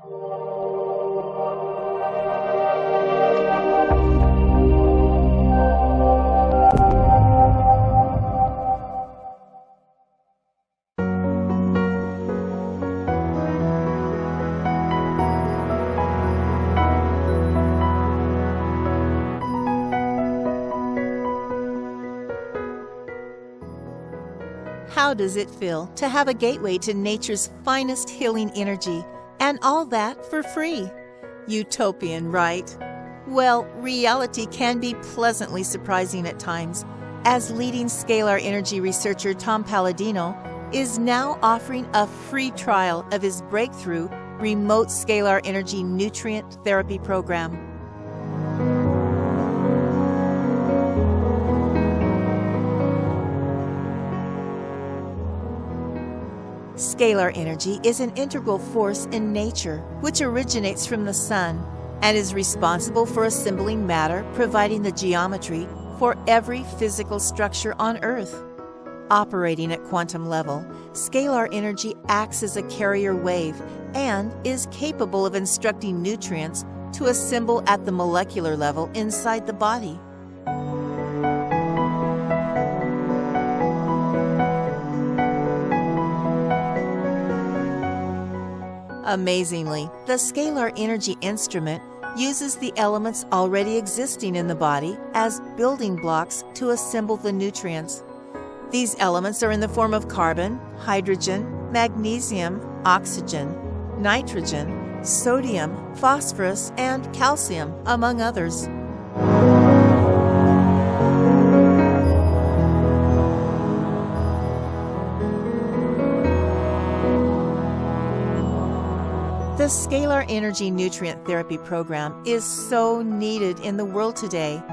How does it feel to have a gateway to nature's finest healing energy, and all that for free? Utopian, right? Well, reality can be pleasantly surprising at times, as leading Scalar Energy Researcher Tom Paladino is now offering a free trial of his breakthrough Remote Scalar Energy Nutrient Therapy Program. Scalar energy is an integral force in nature, which originates from the sun and is responsible for assembling matter, providing the geometry for every physical structure on Earth. Operating at quantum level, scalar energy acts as a carrier wave and is capable of instructing nutrients to assemble at the molecular level inside the body. Amazingly, the scalar energy instrument uses the elements already existing in the body as building blocks to assemble the nutrients. These elements are in the form of carbon, hydrogen, magnesium, oxygen, nitrogen, sodium, phosphorus, and calcium, among others. The Scalar Energy Nutrient Therapy Program is so needed in the world today.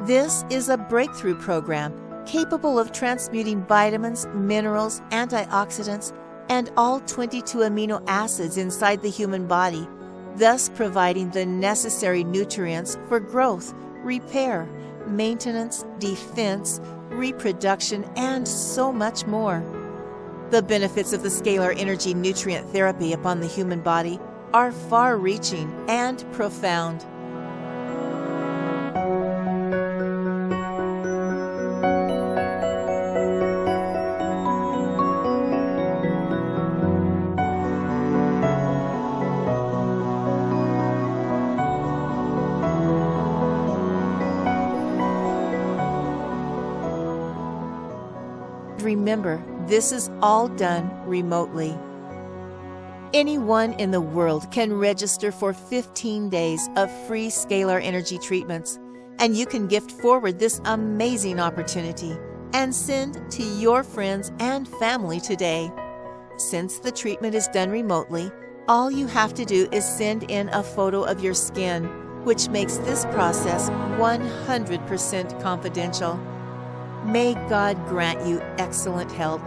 This is a breakthrough program capable of transmuting vitamins, minerals, antioxidants, and all 22 amino acids inside the human body, thus providing the necessary nutrients for growth, repair, maintenance, defense, reproduction, and so much more. The benefits of the scalar energy nutrient therapy upon the human body are far-reaching and profound. Remember, this is all done remotely. Anyone in the world can register for 15 days of free scalar energy treatments, and you can gift forward this amazing opportunity and send to your friends and family today. Since the treatment is done remotely, all you have to do is send in a photo of your skin, which makes this process 100% confidential. May God grant you excellent health.